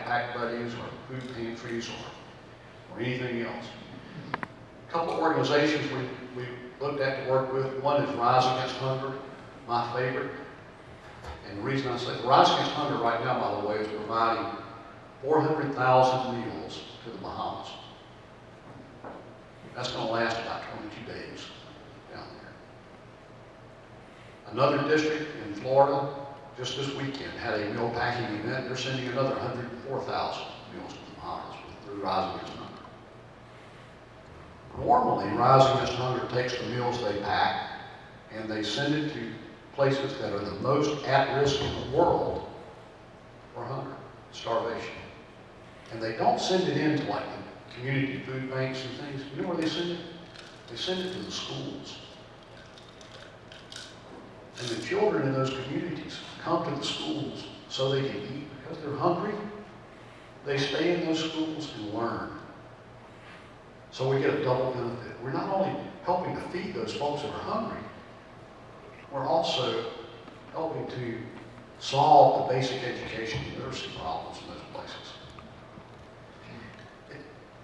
Pack Buddies or food pantries or anything else. A couple of organizations we looked at to work with. One is Rise Against Hunger, my favorite. And the reason I say Rise Against Hunger right now, by the way, is providing 400,000 meals to the Bahamas. That's going to last about 22 days down there. Another district in Florida, just this weekend, had a meal packing event. They're sending another 104,000 meals to the Bahamas through Rise Against Hunger. Normally, Rise Against Hunger takes the meals they pack and they send it to places that are the most at risk in the world for hunger, starvation. And they don't send it in to like the community food banks and things. You know where they send it? They send it to the schools. And the children in those communities come to the schools so they can eat because they're hungry. They stay in those schools and learn. So we get a double benefit. We're not only helping to feed those folks that are hungry, we're also helping to solve the basic education and literacy problems in those places.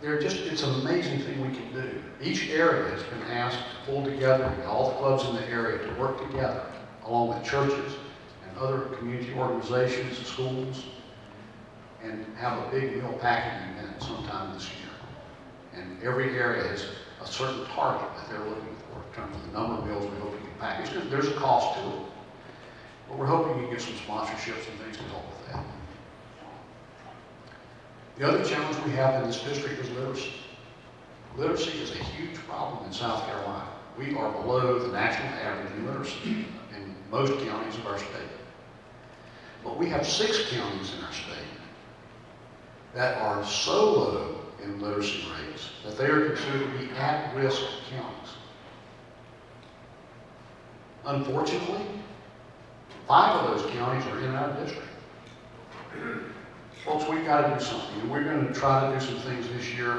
It's an amazing thing we can do. Each area has been asked to pull together, all the clubs in the area to work together, along with churches and other community organizations, schools, and have a big meal packing event sometime this year. And every area has a certain target that they're looking for in terms of the number of meals we hope we can pack. There's a cost to it, but we're hoping you get some sponsorships and things to help with that. The other challenge we have in this district is literacy. Literacy is a huge problem in South Carolina. We are below the national average in literacy in most counties of our state. But we have 6 counties in our state that are so low in literacy rates that they are considered to be at-risk counties. Unfortunately, 5 of those counties are in our district. Folks, we've got to do something, and we're going to try to do some things this year.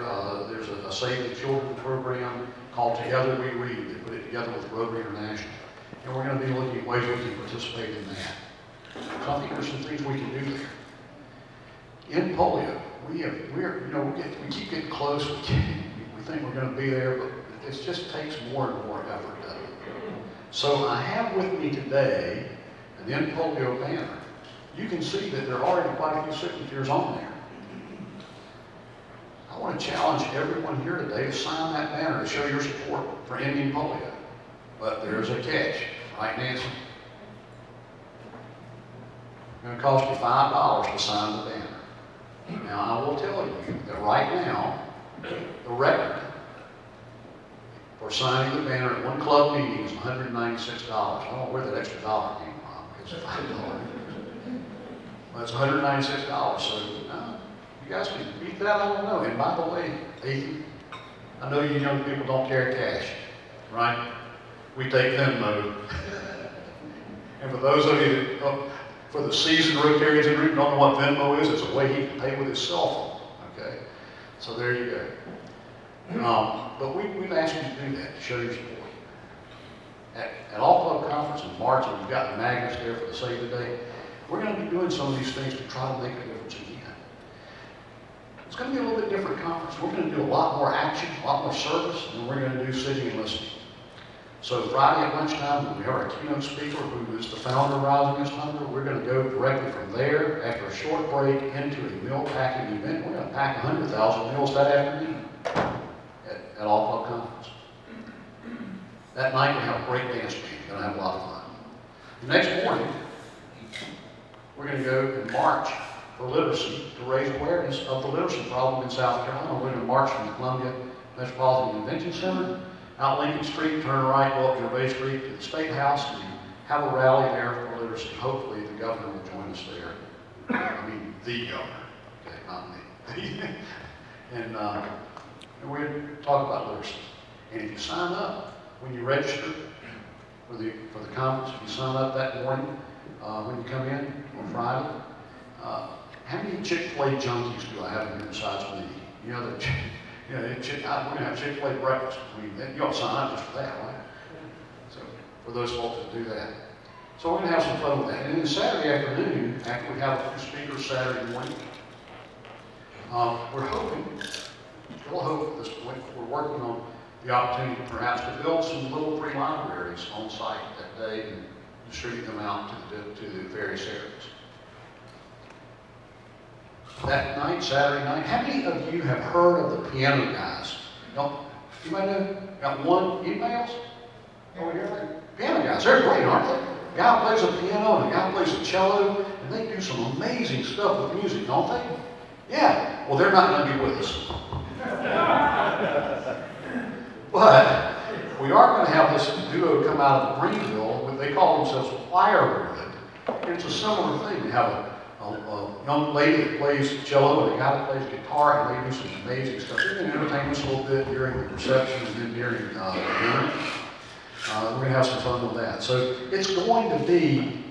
There's a Save the Children program called Together We Read. They put it together with Rotary International, and we're going to be looking at ways we can participate in that. So I think there's some things we can do there. In polio, we keep getting close. We think we're going to be there, but it just takes more and more effort, doesn't it? So I have with me today an End Polio banner. You can see that there are already quite a few signatures on there. I want to challenge everyone here today to sign that banner to show your support for ending polio. But there's a catch, right, Nancy? It's going to cost you $5 to sign the banner. Now, I will tell you that right now, the record for signing the banner at one club meeting is $196. I don't know where that extra dollar came from. It's $5. Well, it's $196, so you guys can beat that, I don't know. And by the way, Ethan, I know you young people don't carry cash, right? We take Venmo. And for those of you that, for the seasoned Rotarians in the room, don't know what Venmo is, it's a way he can pay with his cell phone, okay? So there you go. But we've asked you to do that, to show your support. At All Club Conference in March, and we've got the magnets there for the Save the Day, we're going to be doing some of these things to try to make a difference again. It's going to be a little bit different conference. We're going to do a lot more action, a lot more service, and we're going to do sitting and listening. So Friday at lunchtime, when we have our keynote speaker, who is the founder of Rise Against Hunger, we're going to go directly from there, after a short break, into a meal packing event. We're going to pack 100,000 meals that afternoon at All Club Conference. That night, we have a great dance band. We're going to have a lot of fun. The next morning, we're going to go and march for literacy to raise awareness of the literacy problem in South Carolina. We're going to march from the Columbia Metropolitan Convention Center, out Lincoln Street, turn right, go up Gervais Street to the State House, and have a rally there for literacy. Hopefully the governor will join us there. I mean, the governor, okay, not me. And we're going to talk about literacy. And if you sign up, when you register for the conference, if you sign up that morning, when you come in on Friday, how many Chick-fil-A junkies do I have here besides me? You know, we're going to have Chick-fil-A breakfast. I mean, you ought to sign up just for that, right? So, for those folks that do that. So we're going to have some fun with that. And then Saturday afternoon, after we have a few speakers Saturday morning, We're hoping, still hope at this point, we're working on the opportunity perhaps to build some little free libraries on site that day and distribute them out to the various areas. That night, Saturday night, how many of you have heard of the piano guys? No, anybody know? Got one? Anybody else? Over here? Piano guys, they're great, aren't they? A guy plays a piano and a guy plays a cello, and they do some amazing stuff with music, don't they? Yeah. Well, they're not going to be with us. But we are going to have this duo come out of Greenville. They call themselves Firewood. It's a similar thing. They have a young lady that plays cello and a guy that plays guitar, and they do some amazing stuff. They're going to entertain us a little bit during the reception and then during dinner. We're going to have some fun with that. So it's going to be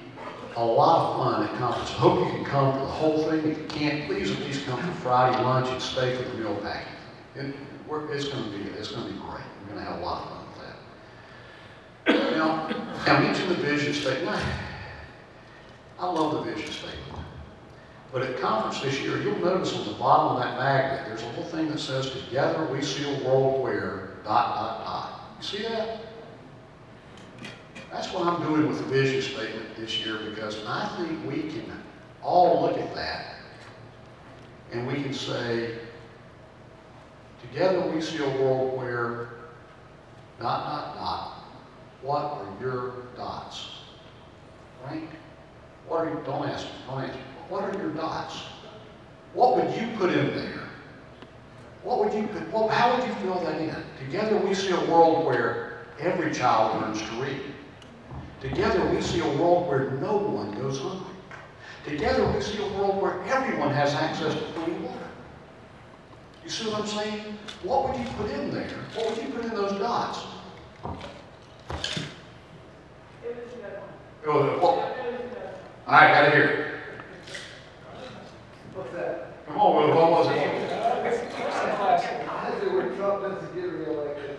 a lot of fun at conference. I hope you can come for the whole thing. If you can't, please at least come for Friday lunch and stay for the meal packing. It's going to be great. We're going to have a lot of fun with that. Now, I mentioned the vision statement. I love the vision statement. But at conference this year, you'll notice on the bottom of that magnet, there's a little thing that says, "Together we see a world where ... You see that? That's what I'm doing with the vision statement this year, because I think we can all look at that and we can say, together we see a world where ... What are your dots? Right? Don't ask me. What are your dots? What would you put in there? How would you fill that in? Together we see a world where every child learns to read. Together we see a world where no one goes hungry. Together we see a world where everyone has access to clean water. You see what I'm saying? What would you put in there? What would you put in those dots? All right, gotta hear it. What's that? Come on, Will, what was it? I said when Trump doesn't get reelected.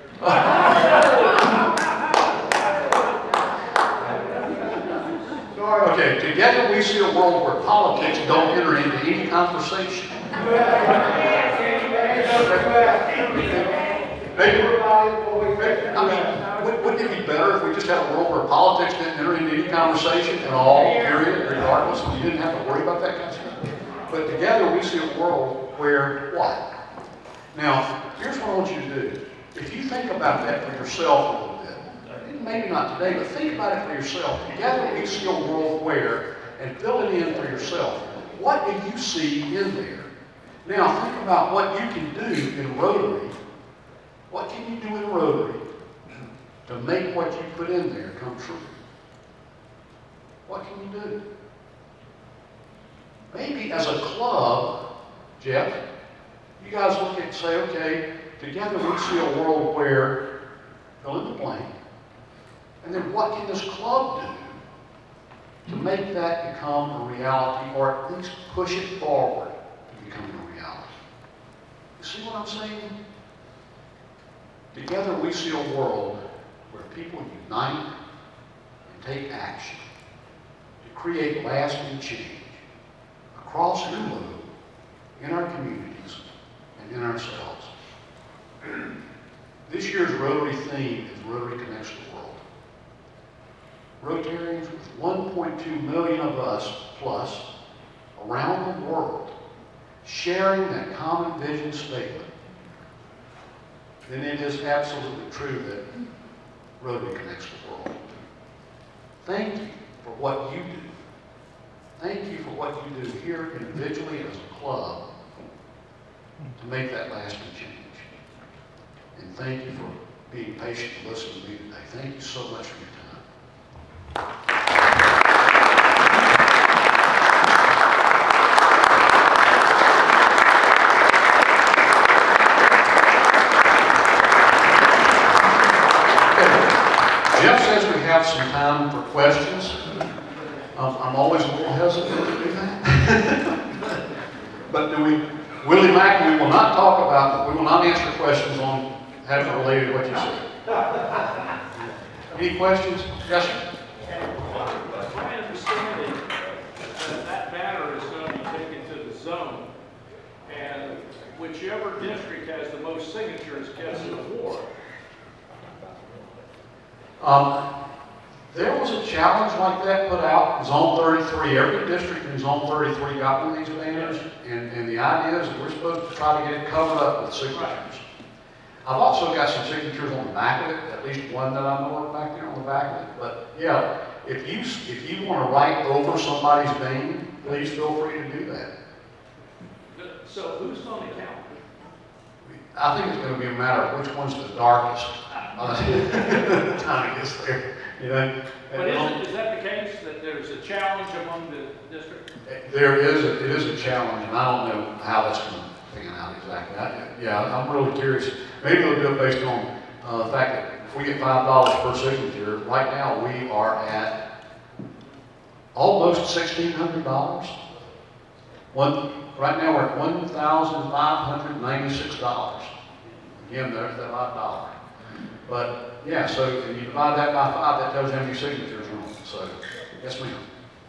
Sorry. Okay, together we see a world where politics don't enter into any conversation. Wouldn't it be better if we just had a world where politics didn't enter into any conversation at all, period, regardless, and you didn't have to worry about that kind of stuff? But together we see a world where what? Now, here's what I want you to do. If you think about that for yourself a little bit, maybe not today, but think about it for yourself. Together we see a world where, and fill it in for yourself. What do you see in there? Now, think about what you can do in Rotary. What can you do in Rotary to make what you put in there come true? What can you do? Maybe as a club, Jeff, you guys look at and say, okay, together we see a world where, fill in the blank, and then what can this club do to make that become a reality, or at least push it forward to becoming a reality? You see what I'm saying? Together we see a world where people unite and take action to create lasting change across the globe, in our communities, and in ourselves. This year's Rotary theme is Rotary Connects the World. Rotarians with 1.2 million of us plus around the world sharing that common vision statement, then it is absolutely true that Rotary connects the world. Thank you for what you do. Thank you for what you do here individually as a club to make that lasting change. And thank you for being patient and listening to me today. Thank you so much for your time. Jeff says we have some time for questions. I'm always a little hesitant to do that. But Willie Mack, we will not answer questions on having related to what you said. Any questions? Yes, sir. My understanding that banner is going to be taken to the zone, and whichever district has the most signatures gets an award. There was a challenge like that put out in Zone 33. Every district in Zone 33 got one of these banners, and the idea is that we're supposed to try to get it covered up with signatures. I've also got some signatures on the back of it, at least one that I know of back there on the back of it. But yeah, if you want to write over somebody's name, please feel free to do that. So who's going to count? I think it's going to be a matter of which one's the darkest by the time it gets there. You know, But is that the case, that there's a challenge among the districts? it is a challenge, and I don't know how that's going to pan out exactly. I'm really curious. Maybe they'll do it based on the fact that if we get $5 per signature, right now we are at almost $1,600. Right now we're at $1,596. Again, there's that $5. But yeah, so if you divide that by 5, that tells you how many signatures are on it. So, yes, ma'am.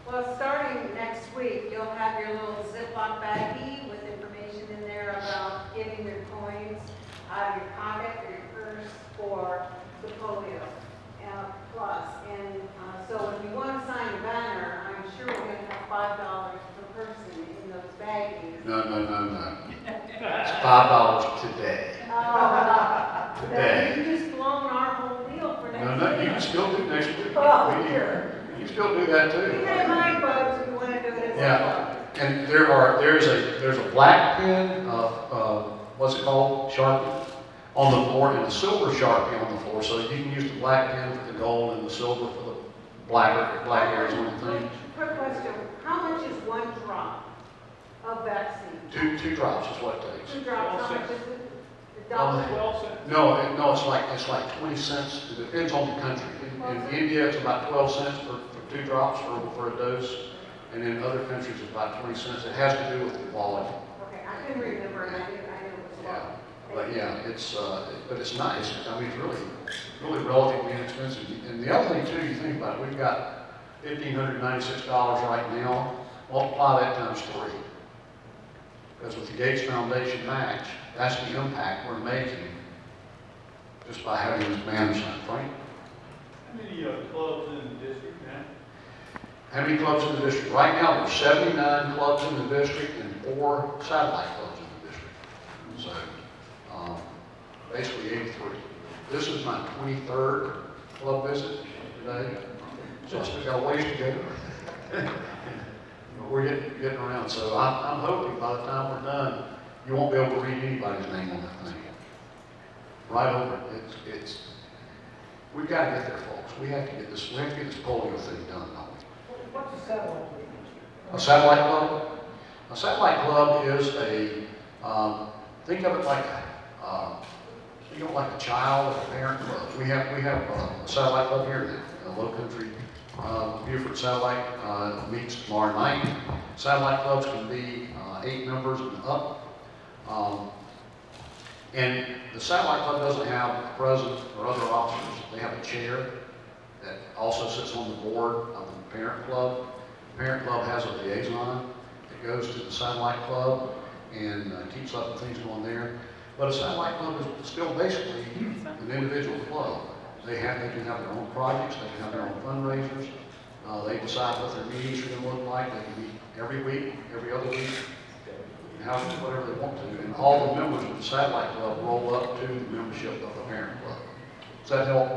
Well, starting next week, you'll have your little Ziploc baggie with information in there about getting your coins out of your pocket or your purse for the polio plus. And so if you want to sign the banner, I'm sure we're going to have $5 per person in those baggies. No. It's $5 today. Oh, Today. you just blown our whole deal for next week. No, you can still do next week. Oh, sure. You can still do that We too. can have folks if you want to do it as Yeah, and there's a black pen of what's it called, Sharpie, on the floor, and a silver Sharpie on the floor. So you can use the black pen for the gold and the silver for the black areas on the thing. Quick question, how much is one drop of vaccine? Two drops is what it takes. 2 drops, how much is it? The Um, dollar? 12 cents? No, it's like 20 cents. It depends on the country. In India, it's about 12 cents for 2 drops for a dose, and in other countries, it's about 20 cents. It has to do with the quality. Okay, I couldn't remember, and I knew it was Yeah, low. but yeah, it's nice. I mean, it's really relatively inexpensive. And the other thing too, you think about it, we've got $1,596 right now. Multiply that times 3. Because with the Gates Foundation match, that's the impact we're making just by having this banner sign, Frank. How many clubs in the district now? How many clubs in the district? Right now, there's 79 clubs in the district and 4 satellite clubs in the district. So, basically 83. This is my 23rd club visit today, so I still got a ways to go. But we're getting around, so I'm hoping by the time we're done, you won't be able to read anybody's name on that thing. Right over it. We've got to get there, folks. We have to get this polio thing done, don't we? What's a satellite? A satellite club? A satellite club is think of it like a child or a parent club. We have a satellite club here now, a Low Country Beaufort satellite meets tomorrow night. Satellite clubs can be 8 members and up. And the satellite club doesn't have a president or other officers. They have a chair that also sits on the board of the parent club. The parent club has a liaison that goes to the satellite club and keeps up with things going there. But a satellite club is still basically an individual club. They can have their own projects, they can have their own fundraisers. They decide what their meetings are going to look like. They can meet every week, every other week, whatever they want to. And all the members of the satellite club roll up to the membership of the parent club. Does that help?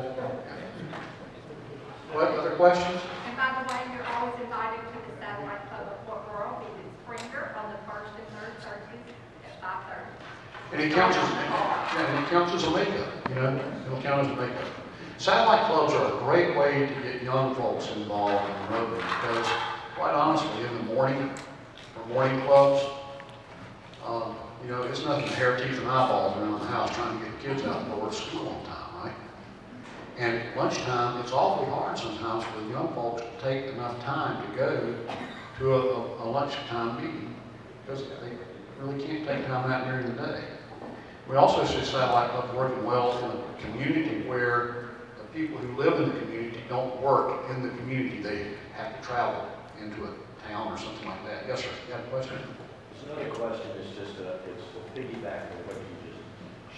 What, other questions? And by the way, you're always invited to the Satellite Club of Fort Laurel, it's in Springer on the 1st and 3rd Thursdays at 5:30. And it counts as a makeup, you know, it'll count as a makeup. Satellite clubs are a great way to get young folks involved in Rotary because, quite honestly, in the morning, for morning clubs, you know, it's nothing but hair, teeth, and eyeballs around the house trying to get kids out the door to school on time, right? And at lunchtime, it's awfully hard sometimes for the young folks to take enough time to go to a lunchtime meeting because they really can't take time out during the day. We also see satellite clubs working well in a community where the people who live in the community don't work in the community. They have to travel into a town or something like that. Yes, sir. You have a question? It's not a question, it's just it's the piggyback on what you just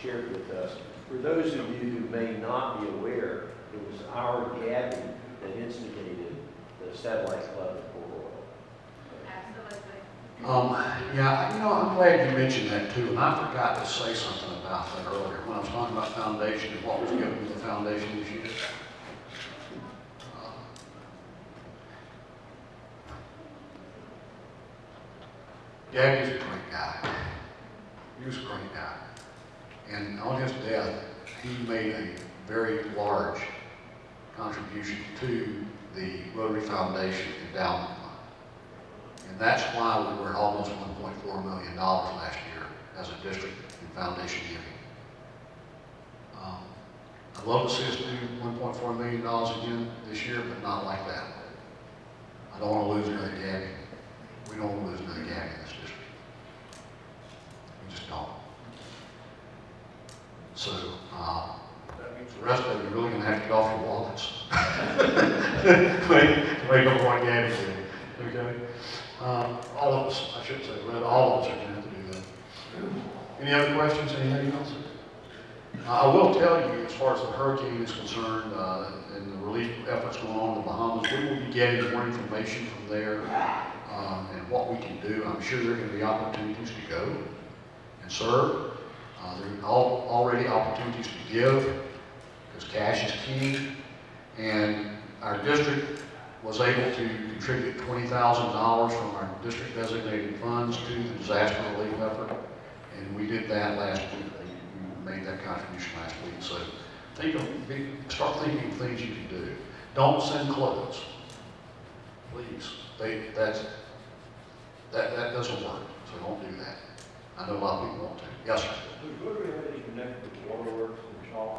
shared with us. For those of you who may not be aware, it was our Gabby that instigated the Satellite Club at Port Royal. Absolutely. Yeah, I'm glad you mentioned that too, and I forgot to say something about that earlier when I was talking about foundation and what was given to the foundation this year. Gabby's a great guy. He was a great guy. And on his death, he made a very large contribution to the Rotary Foundation Endowment Fund. And that's why we were almost $1.4 million last year as a district in foundation giving. I'd love to see us do $1.4 million again this year, but not like that. I don't want to lose another Gabby. We don't want to lose another Gabby in this district. We just don't. So, that means the rest of you are really going to have to get off your wallets. Make up what Gabby did. Okay? All of us, I should say, all of us are going to have to do that. Any other questions? Anything else? I will tell you, as far as the hurricane is concerned, and the relief efforts going on in the Bahamas, we will be getting more information from there and what we can do. I'm sure there are going to be opportunities to go and serve. There are already opportunities to give, because cash is king. And our district was able to contribute $20,000 from our district designated funds to the disaster relief effort. And we did that last week. We made that contribution last week. So start thinking of things you can do. Don't send clothes, please. That doesn't work. So don't do that. I know a lot of people want to. Yes, sir. The good